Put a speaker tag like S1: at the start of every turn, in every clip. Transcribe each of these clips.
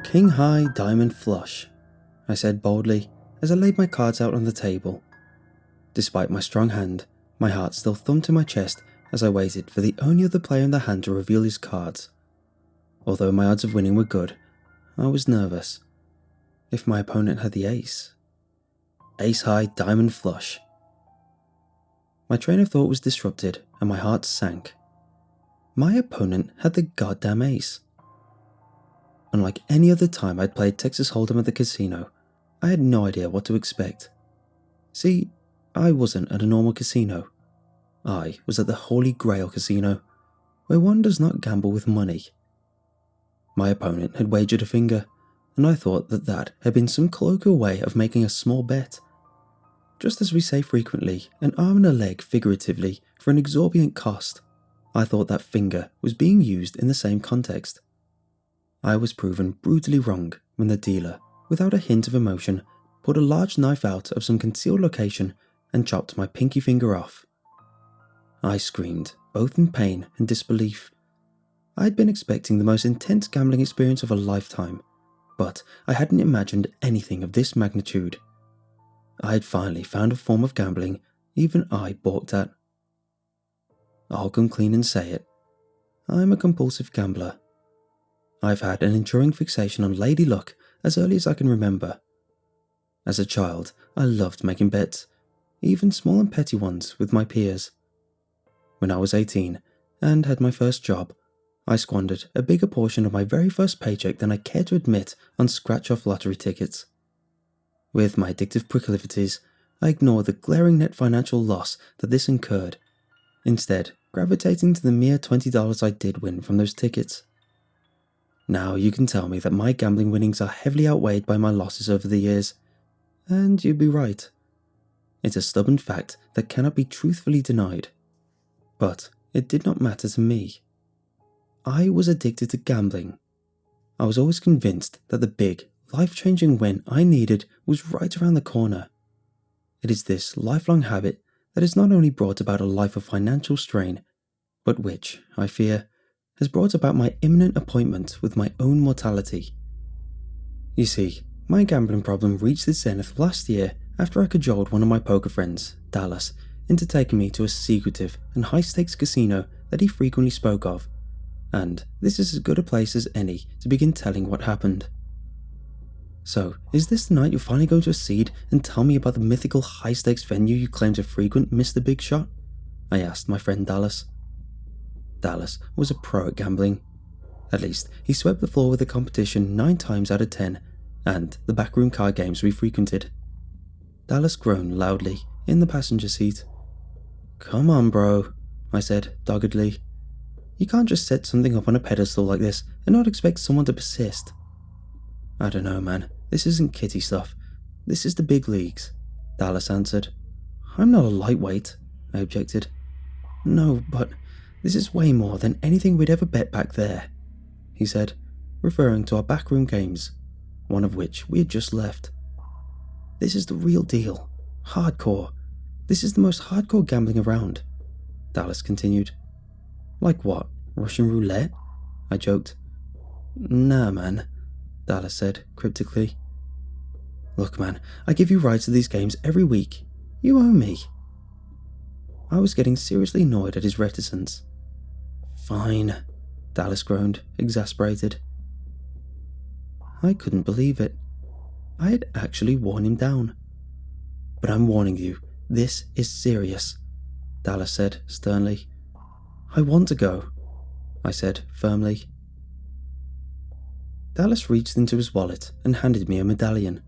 S1: King high diamond flush, I said boldly as I laid my cards out on the table. Despite my strong hand, my heart still thumped in my chest as I waited for the only other player in the hand to reveal his cards. Although my odds of winning were good, I was nervous. If my opponent had the ace. Ace high diamond flush. My train of thought was disrupted and my heart sank. My opponent had the goddamn ace. Unlike any other time I'd played Texas Hold'em at the casino, I had no idea what to expect. See, I wasn't at a normal casino. I was at the Holy Grail Casino, where one does not gamble with money. My opponent had wagered a finger, and I thought that had been some colloquial way of making a small bet. Just as we say frequently, an arm and a leg figuratively for an exorbitant cost, I thought that finger was being used in the same context. I was proven brutally wrong when the dealer, without a hint of emotion, pulled a large knife out of some concealed location and chopped my pinky finger off. I screamed, both in pain and disbelief. I had been expecting the most intense gambling experience of a lifetime, but I hadn't imagined anything of this magnitude. I had finally found a form of gambling even I balked at. I'll come clean and say it. I'm a compulsive gambler. I've had an enduring fixation on lady luck as early as I can remember. As a child, I loved making bets, even small and petty ones, with my peers. When I was 18 and had my first job, I squandered a bigger portion of my very first paycheck than I cared to admit on scratch-off lottery tickets. With my addictive proclivities, I ignored the glaring net financial loss that this incurred, instead gravitating to the mere $20 I did win from those tickets. Now you can tell me that my gambling winnings are heavily outweighed by my losses over the years, and you'd be right. It's a stubborn fact that cannot be truthfully denied. But it did not matter to me. I was addicted to gambling. I was always convinced that the big, life-changing win I needed was right around the corner. It is this lifelong habit that has not only brought about a life of financial strain, but which, I fear, has brought about my imminent appointment with my own mortality. You see, my gambling problem reached its zenith last year after I cajoled one of my poker friends, Dallas, into taking me to a secretive and high-stakes casino that he frequently spoke of, and this is as good a place as any to begin telling what happened. So, is this the night you're finally going to accede and tell me about the mythical high-stakes venue you claim to frequent, Mr. Big Shot? I asked my friend Dallas. Dallas was a pro at gambling. At least, he swept the floor with the competition 9 times out of 10, and the backroom card games we frequented. Dallas groaned loudly in the passenger seat. "Come on, bro," I said doggedly. "You can't just set something up on a pedestal like this and not expect someone to persist." "I don't know, man. This isn't kitty stuff. This is the big leagues," Dallas answered. "I'm not a lightweight," I objected. "No, but this is way more than anything we'd ever bet back there," he said, referring to our backroom games, one of which we had just left. "This is the real deal. Hardcore. This is the most hardcore gambling around," Dallas continued. "Like what? Russian roulette?" I joked. "Nah, man," Dallas said cryptically. "Look, man, I give you rides to these games every week. You owe me." I was getting seriously annoyed at his reticence. "Fine," Dallas groaned, exasperated. I couldn't believe it. I had actually worn him down. "But I'm warning you, this is serious," Dallas said sternly. "I want to go," I said firmly. Dallas reached into his wallet and handed me a medallion.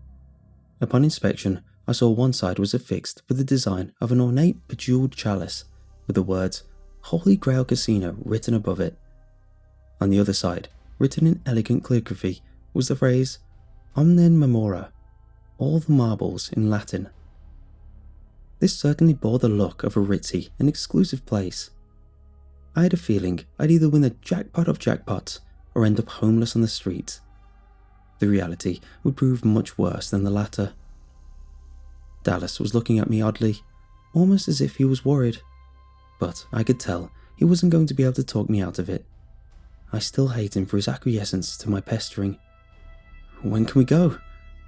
S1: Upon inspection, I saw one side was affixed with the design of an ornate bejeweled chalice with the words Holy Grail Casino written above it. On the other side, written in elegant calligraphy, was the phrase Omnen Memora, all the marbles in Latin. This certainly bore the look of a ritzy and exclusive place. I had a feeling I'd either win the jackpot of jackpots or end up homeless on the streets. The reality would prove much worse than the latter. Dallas was looking at me oddly, almost as if he was worried, but I could tell he wasn't going to be able to talk me out of it. I still hate him for his acquiescence to my pestering. When can we go?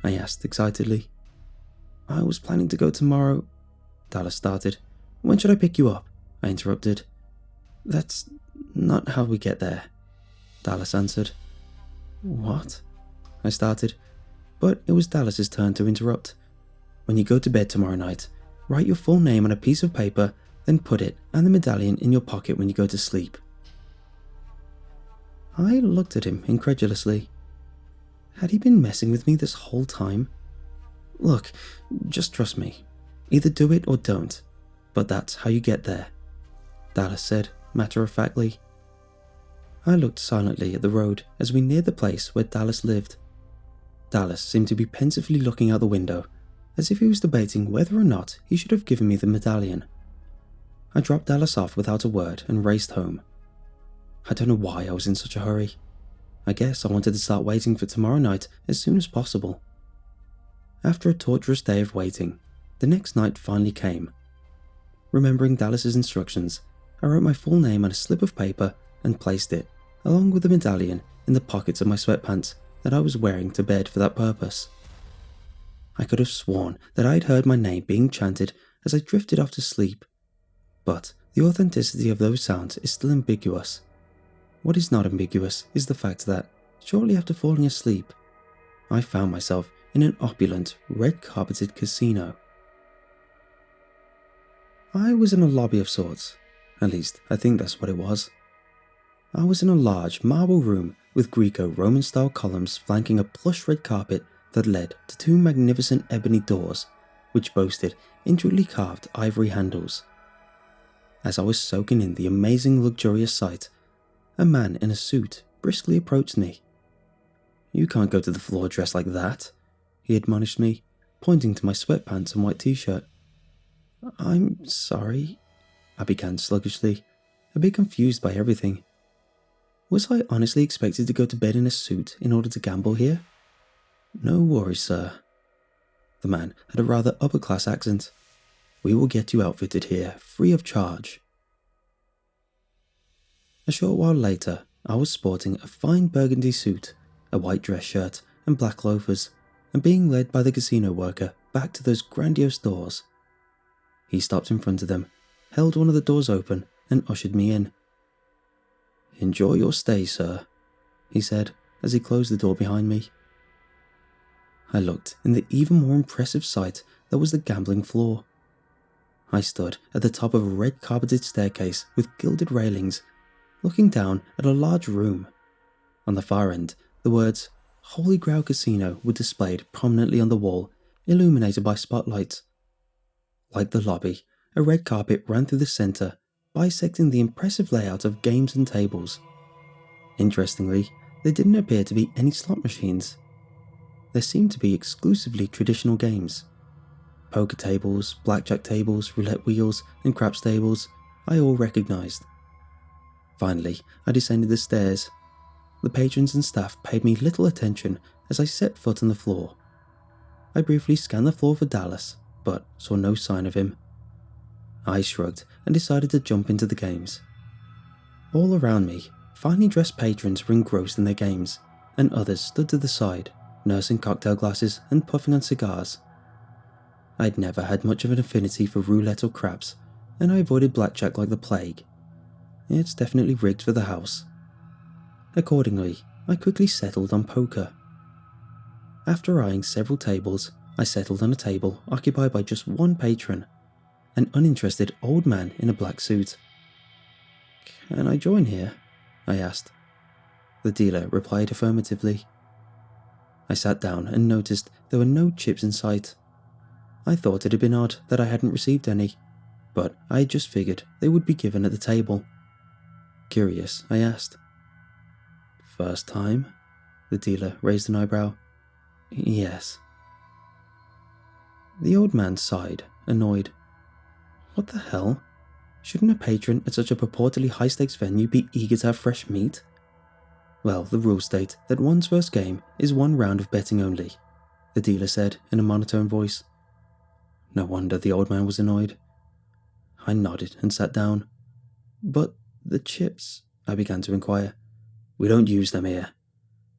S1: I asked excitedly. I was planning to go tomorrow, Dallas started. When should I pick you up? I interrupted. That's not how we get there, Dallas answered. What? I started, but it was Dallas's turn to interrupt. When you go to bed tomorrow night, write your full name on a piece of paper, then put it and the medallion in your pocket when you go to sleep. I looked at him incredulously. Had he been messing with me this whole time? Look, just trust me. Either do it or don't, but that's how you get there, Dallas said matter-of-factly. I looked silently at the road as we neared the place where Dallas lived. Dallas seemed to be pensively looking out the window, as if he was debating whether or not he should have given me the medallion. I dropped Dallas off without a word and raced home. I don't know why I was in such a hurry. I guess I wanted to start waiting for tomorrow night as soon as possible. After a torturous day of waiting, the next night finally came. Remembering Dallas's instructions, I wrote my full name on a slip of paper and placed it, along with the medallion, in the pockets of my sweatpants that I was wearing to bed for that purpose. I could have sworn that I had heard my name being chanted as I drifted off to sleep, but the authenticity of those sounds is still ambiguous. What is not ambiguous is the fact that, shortly after falling asleep, I found myself in an opulent, red-carpeted casino. I was in a lobby of sorts. At least, I think that's what it was. I was in a large marble room with Greco-Roman-style columns flanking a plush red carpet that led to two magnificent ebony doors, which boasted intricately carved ivory handles. As I was soaking in the amazing luxurious sight, a man in a suit briskly approached me. "You can't go to the floor dressed like that," he admonished me, pointing to my sweatpants and white t-shirt. "I'm sorry," I began sluggishly, a bit confused by everything. Was I honestly expected to go to bed in a suit in order to gamble here? "No worries, sir." The man had a rather upper-class accent. "We will get you outfitted here, free of charge." A short while later, I was sporting a fine burgundy suit, a white dress shirt, and black loafers, and being led by the casino worker back to those grandiose doors. He stopped in front of them, held one of the doors open, and ushered me in. "Enjoy your stay, sir," he said as he closed the door behind me. I looked in the even more impressive sight that was the gambling floor. I stood at the top of a red-carpeted staircase with gilded railings, looking down at a large room. On the far end, the words Holy Grail Casino were displayed prominently on the wall, illuminated by spotlights. Like the lobby, a red carpet ran through the center, bisecting the impressive layout of games and tables. Interestingly, there didn't appear to be any slot machines. There seemed to be exclusively traditional games. Poker tables, blackjack tables, roulette wheels, and craps tables, I all recognized. Finally, I descended the stairs. The patrons and staff paid me little attention as I set foot on the floor. I briefly scanned the floor for Dallas, but saw no sign of him. I shrugged and decided to jump into the games. All around me, finely dressed patrons were engrossed in their games, and others stood to the side, nursing cocktail glasses and puffing on cigars. I'd never had much of an affinity for roulette or craps, and I avoided blackjack like the plague. It's definitely rigged for the house. Accordingly, I quickly settled on poker. After eyeing several tables, I settled on a table occupied by just one patron, an uninterested old man in a black suit. "Can I join here?" I asked. The dealer replied affirmatively. I sat down and noticed there were no chips in sight. I thought it had been odd that I hadn't received any, but I had just figured they would be given at the table. Curious, I asked. "First time?" The dealer raised an eyebrow. "Yes." The old man sighed, annoyed. What the hell? Shouldn't a patron at such a purportedly high-stakes venue be eager to have fresh meat? "Well, the rules state that one's first game is one round of betting only," the dealer said in a monotone voice. No wonder the old man was annoyed. I nodded and sat down. "But the chips," I began to inquire. "We don't use them here."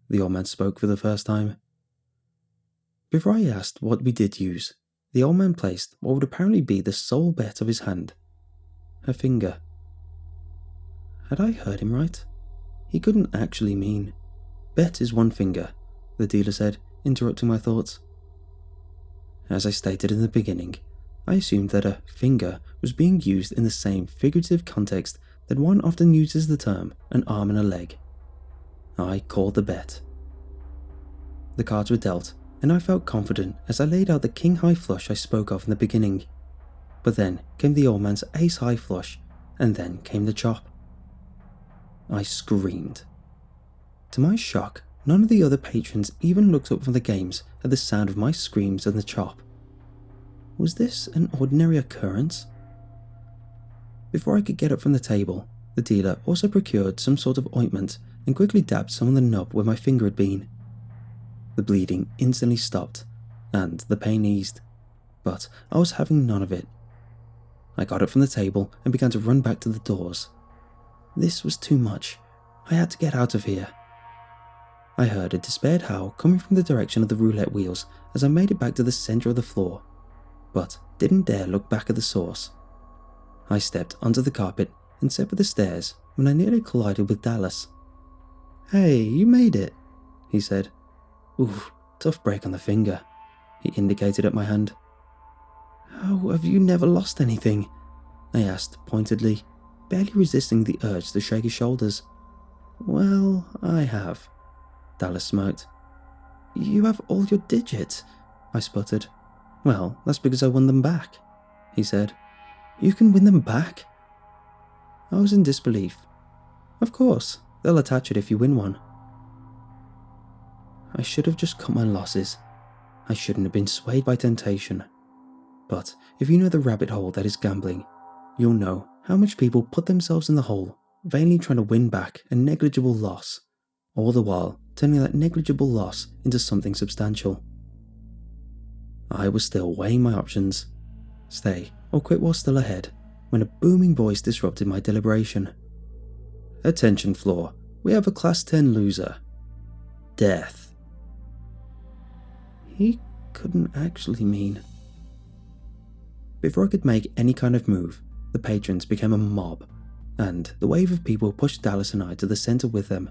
S1: The old man spoke for the first time. Before I asked what we did use, the old man placed what would apparently be the sole bet of his hand. A finger. Had I heard him right? He couldn't actually mean. Bet is one finger, the dealer said, interrupting my thoughts. As I stated in the beginning, I assumed that a finger was being used in the same figurative context that one often uses the term an arm and a leg. I called the bet. The cards were dealt, and I felt confident as I laid out the king-high flush I spoke of in the beginning. But then came the old man's ace-high flush, and then came the chop. I screamed. To my shock, none of the other patrons even looked up from the games at the sound of my screams and the chop. Was this an ordinary occurrence? Before I could get up from the table, the dealer also procured some sort of ointment and quickly dabbed some on the nub where my finger had been. The bleeding instantly stopped, and the pain eased, but I was having none of it. I got up from the table and began to run back to the doors. This was too much. I had to get out of here. I heard a despaired howl coming from the direction of the roulette wheels as I made it back to the center of the floor, but didn't dare look back at the source. I stepped onto the carpet and set for the stairs when I nearly collided with Dallas. "Hey, you made it," he said. "Oof, tough break on the finger," he indicated at my hand. "How have you never lost anything?" I asked pointedly, barely resisting the urge to shake his shoulders. "Well, I have," Dallas smirked. "You have all your digits," I sputtered. "Well, that's because I won them back," he said. "You can win them back?" I was in disbelief. "Of course, they'll attach it if you win one." I should have just cut my losses. I shouldn't have been swayed by temptation. But if you know the rabbit hole that is gambling, you'll know how much people put themselves in the hole, vainly trying to win back a negligible loss, all the while turning that negligible loss into something substantial. I was still weighing my options, stay or quit while still ahead, when a booming voice disrupted my deliberation. "Attention floor, we have a class 10 loser. Death." He couldn't actually mean. Before I could make any kind of move, the patrons became a mob, and the wave of people pushed Dallas and I to the center with them.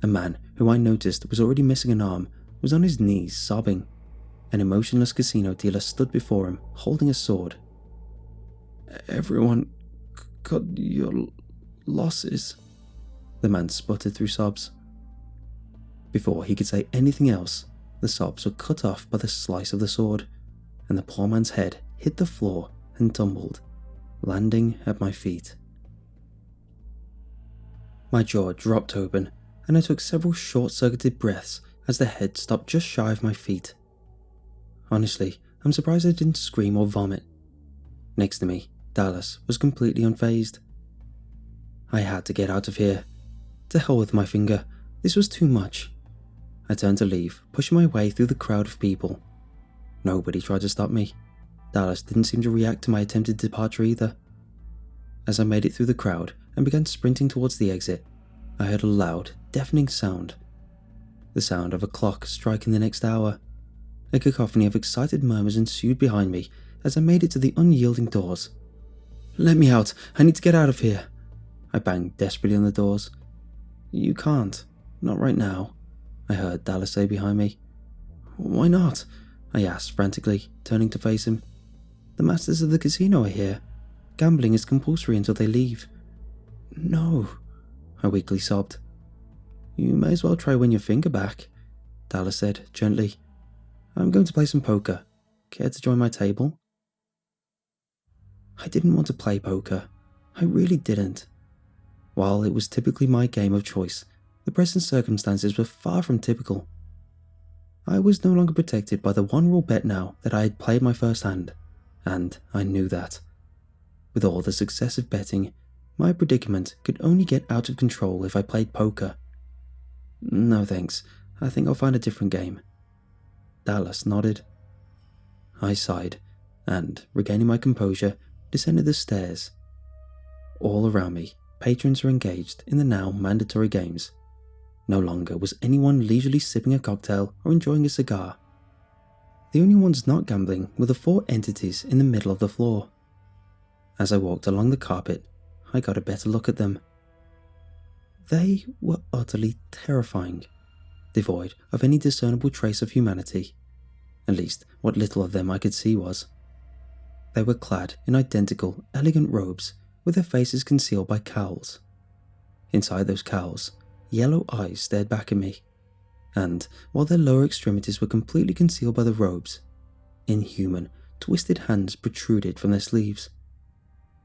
S1: A man who I noticed was already missing an arm was on his knees sobbing. An emotionless casino dealer stood before him, holding a sword. "Everyone cut your losses," the man sputtered through sobs. Before he could say anything else, the sobs were cut off by the slice of the sword, and the poor man's head hit the floor and tumbled, landing at my feet. My jaw dropped open, and I took several short-circuited breaths as the head stopped just shy of my feet. Honestly, I'm surprised I didn't scream or vomit. Next to me, Dallas was completely unfazed. I had to get out of here. To hell with my finger, this was too much. I turned to leave, pushing my way through the crowd of people. Nobody tried to stop me. Dallas didn't seem to react to my attempted departure either. As I made it through the crowd and began sprinting towards the exit, I heard a loud, deafening sound. The sound of a clock striking the next hour. A cacophony of excited murmurs ensued behind me as I made it to the unyielding doors. "Let me out! I need to get out of here!" I banged desperately on the doors. "You can't. Not right now," I heard Dallas say behind me. "Why not?" I asked frantically, turning to face him. "The masters of the casino are here. Gambling is compulsory until they leave." "No," I weakly sobbed. "You may as well try win your finger back," Dallas said gently. "I'm going to play some poker. Care to join my table?" I didn't want to play poker. I really didn't. While it was typically my game of choice, the present circumstances were far from typical. I was no longer protected by the one-rule bet now that I had played my first hand, and I knew that. With all the successive betting, my predicament could only get out of control if I played poker. "No thanks, I think I'll find a different game." Dallas nodded. I sighed, and, regaining my composure, descended the stairs. All around me, patrons were engaged in the now mandatory games. No longer was anyone leisurely sipping a cocktail or enjoying a cigar. The only ones not gambling were the 4 entities in the middle of the floor. As I walked along the carpet, I got a better look at them. They were utterly terrifying, devoid of any discernible trace of humanity. At least, what little of them I could see was. They were clad in identical, elegant robes with their faces concealed by cowls. Inside those cowls, yellow eyes stared back at me, and while their lower extremities were completely concealed by the robes, inhuman, twisted hands protruded from their sleeves.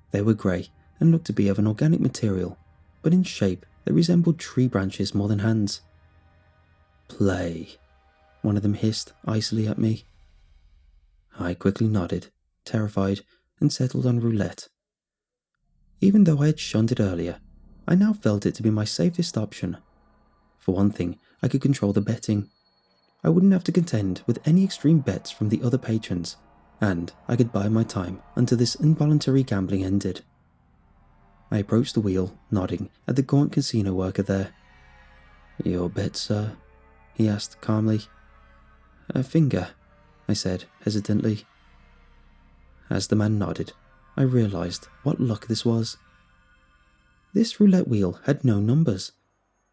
S1: They were grey and looked to be of an organic material, but in shape they resembled tree branches more than hands. "Play," one of them hissed icily at me. I quickly nodded, terrified, and settled on roulette. Even though I had shunned it earlier, I now felt it to be my safest option. For one thing, I could control the betting. I wouldn't have to contend with any extreme bets from the other patrons, and I could buy my time until this involuntary gambling ended. I approached the wheel, nodding at the gaunt casino worker there. "Your bet, sir?" he asked calmly. "A finger," I said hesitantly. As the man nodded, I realised what luck this was. This roulette wheel had no numbers.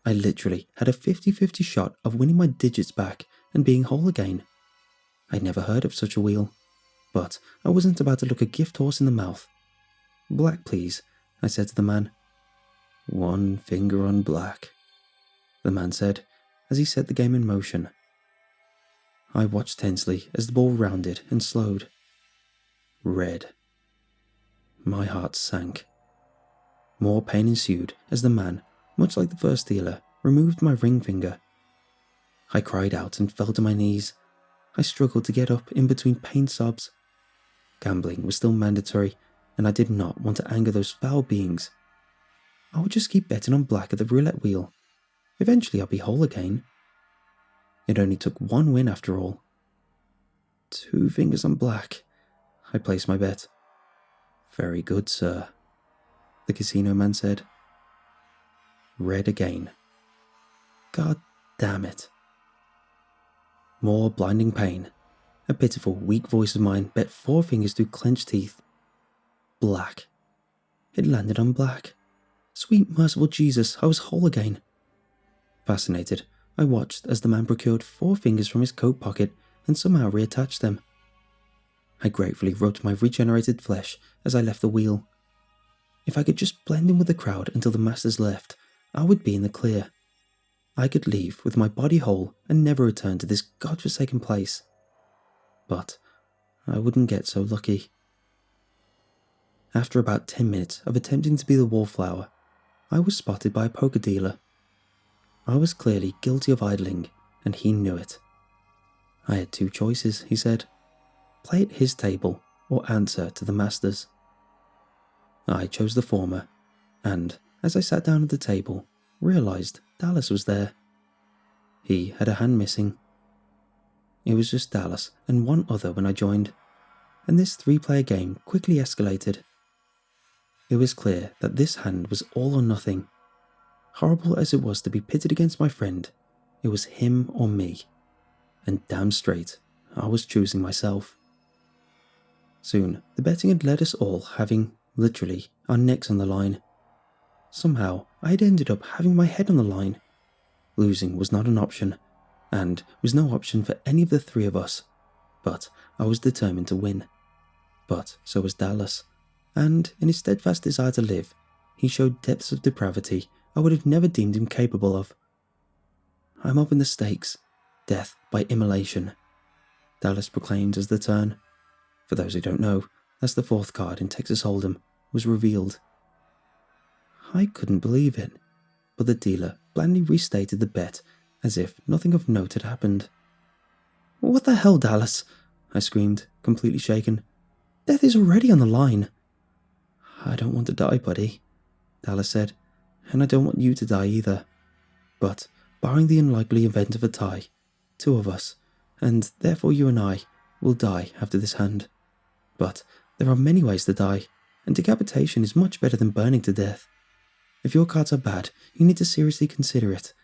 S1: I literally had a 50-50 shot of winning my digits back and being whole again. I'd never heard of such a wheel, but I wasn't about to look a gift horse in the mouth. "Black, please," I said to the man. "One finger on black," the man said as he set the game in motion. I watched tensely as the ball rounded and slowed. Red. My heart sank. More pain ensued as the man, much like the first dealer, removed my ring finger. I cried out and fell to my knees. I struggled to get up in between pain sobs. Gambling was still mandatory, and I did not want to anger those foul beings. I would just keep betting on black at the roulette wheel. Eventually I'd be whole again. It only took one win after all. 2 fingers on black. I placed my bet. "Very good, sir," the casino man said. Red again. God damn it. More blinding pain. A pitiful, weak voice of mine bet 4 fingers through clenched teeth. Black. It landed on black. Sweet merciful Jesus, I was whole again. Fascinated, I watched as the man procured 4 fingers from his coat pocket and somehow reattached them. I gratefully rubbed my regenerated flesh as I left the wheel. If I could just blend in with the crowd until the masters left, I would be in the clear. I could leave with my body whole and never return to this godforsaken place. But I wouldn't get so lucky. After about 10 minutes of attempting to be the wallflower, I was spotted by a poker dealer. I was clearly guilty of idling, and he knew it. I had 2 choices, he said. Play at his table or answer to the masters. I chose the former, and as I sat down at the table, realised Dallas was there. He had a hand missing. It was just Dallas and one other when I joined, and this 3-player game quickly escalated. It was clear that this hand was all or nothing. Horrible as it was to be pitted against my friend, it was him or me, and damn straight, I was choosing myself. Soon, the betting had led us all having, literally, our necks on the line. Somehow, I had ended up having my head on the line. Losing was not an option, and was no option for any of the 3 of us, but I was determined to win. But so was Dallas, and in his steadfast desire to live, he showed depths of depravity I would have never deemed him capable of. "I'm up in the stakes. Death by immolation," Dallas proclaimed as the turn. For those who don't know, that's the 4th card in Texas Hold'em, was revealed. I couldn't believe it, but the dealer blandly restated the bet as if nothing of note had happened. "What the hell, Dallas?" I screamed, completely shaken. "Death is already on the line." "I don't want to die, buddy," Dallas said, "and I don't want you to die either. But, barring the unlikely event of a tie, 2 of us, and therefore you and I, will die after this hand. But there are many ways to die, and decapitation is much better than burning to death. If your cards are bad, you need to seriously consider it.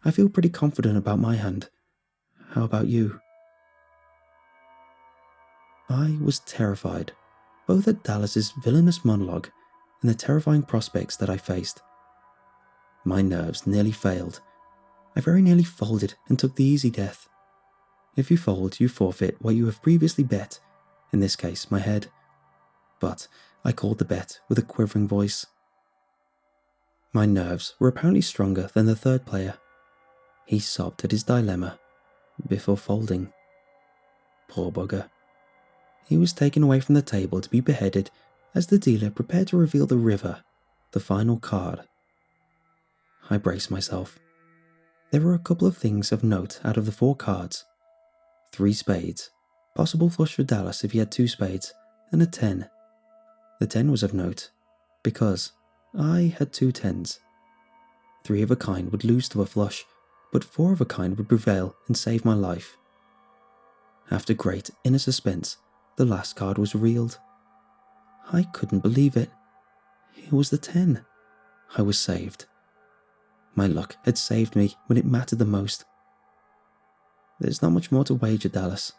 S1: I feel pretty confident about my hand. How about you?" I was terrified, both at Dallas's villainous monologue and the terrifying prospects that I faced. My nerves nearly failed. I very nearly folded and took the easy death. If you fold, you forfeit what you have previously bet, in this case my head. But I called the bet with a quivering voice. My nerves were apparently stronger than the third player. He sobbed at his dilemma before folding. Poor bugger. He was taken away from the table to be beheaded as the dealer prepared to reveal the river, the final card. I braced myself. There were a couple of things of note out of the 4 cards. 3 spades, possible flush for Dallas if he had 2 spades, and a 10. The 10 was of note, because I had 2 10s. 3 of a kind would lose to a flush, but 4 of a kind would prevail and save my life. After great inner suspense, the last card was revealed. I couldn't believe it. It was the 10. I was saved. My luck had saved me when it mattered the most. There's not much more to wager, Dallas.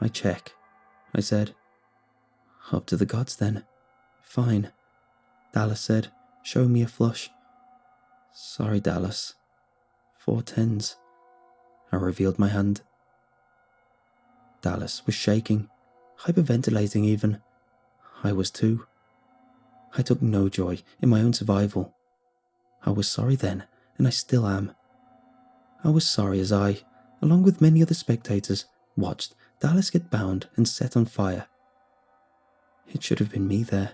S1: I check, I said. Up to the gods then. Fine, Dallas said, showing me a flush. Sorry, Dallas. 4 10s. I revealed my hand. Dallas was shaking, hyperventilating even. I was too. I took no joy in my own survival. I was sorry then, and I still am. I was sorry as I, along with many other spectators, watched Dallas get bound and set on fire. It should have been me there.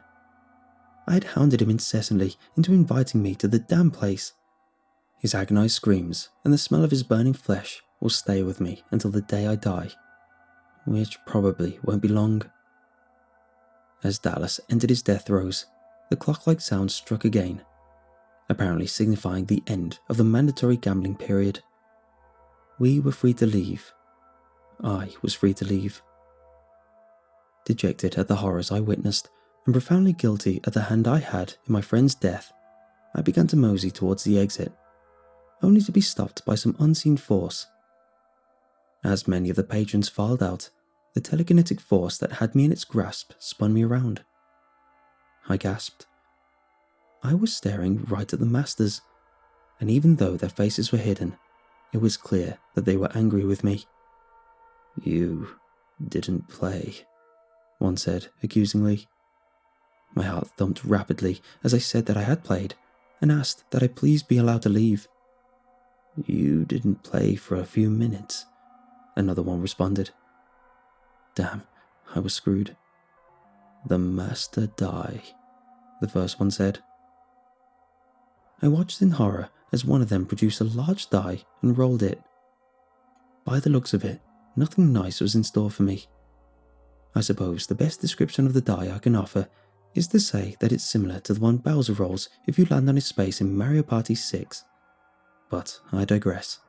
S1: I had hounded him incessantly into inviting me to the damn place. His agonized screams and the smell of his burning flesh will stay with me until the day I die, which probably won't be long. As Dallas entered his death throes, the clock-like sound struck again, apparently signifying the end of the mandatory gambling period. We were free to leave. I was free to leave. Dejected at the horrors I witnessed, and profoundly guilty at the hand I had in my friend's death, I began to mosey towards the exit, only to be stopped by some unseen force. As many of the patrons filed out, the telekinetic force that had me in its grasp spun me around. I gasped. I was staring right at the masters, and even though their faces were hidden, it was clear that they were angry with me. You didn't play, one said accusingly. My heart thumped rapidly as I said that I had played, and asked that I please be allowed to leave. You didn't play for a few minutes, another one responded. Damn, I was screwed. The master die, the first one said. I watched in horror as one of them produced a large die and rolled it. By the looks of it, nothing nice was in store for me. I suppose the best description of the die I can offer is to say that it's similar to the one Bowser rolls if you land on his space in Mario Party 6. But I digress.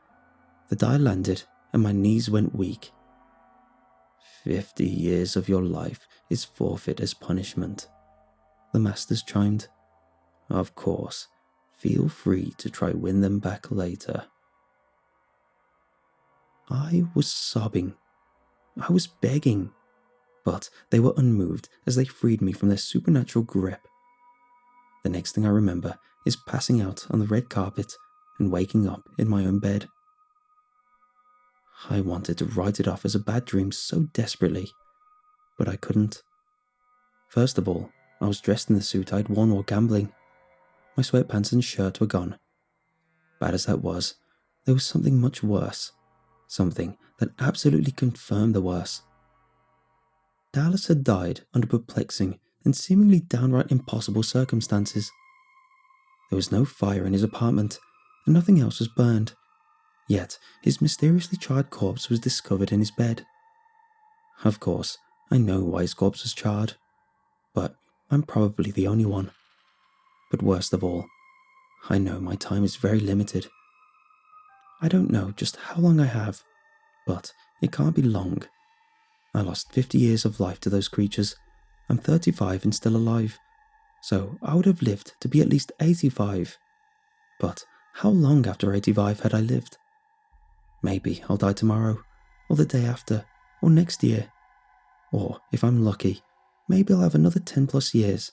S1: The die landed and my knees went weak. 50 years of your life is forfeit as punishment, the masters chimed. Of course, feel free to try win them back later. I was sobbing. I was begging. But they were unmoved as they freed me from their supernatural grip. The next thing I remember is passing out on the red carpet and waking up in my own bed. I wanted to write it off as a bad dream so desperately, but I couldn't. First of all, I was dressed in the suit I'd worn while gambling. My sweatpants and shirt were gone. Bad as that was, there was something much worse. Something that absolutely confirmed the worst. Dallas had died under perplexing and seemingly downright impossible circumstances. There was no fire in his apartment, and nothing else was burned. Yet his mysteriously charred corpse was discovered in his bed. Of course, I know why his corpse was charred, but I'm probably the only one. But worst of all, I know my time is very limited. I don't know just how long I have, but it can't be long. I lost 50 years of life to those creatures. I'm 35 and still alive, so I would have lived to be at least 85. But how long after 85 had I lived? Maybe I'll die tomorrow, or the day after, or next year. Or, if I'm lucky, maybe I'll have another 10 plus years.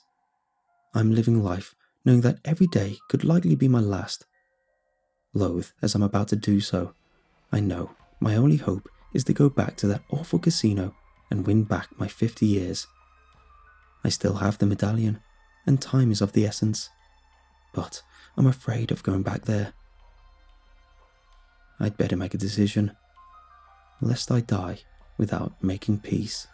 S1: I'm living life knowing that every day could likely be my last. Loath as I'm about to do so, I know my only hope is to go back to that awful casino and win back my 50 years. I still have the medallion, and time is of the essence, but I'm afraid of going back there. I'd better make a decision, lest I die without making peace.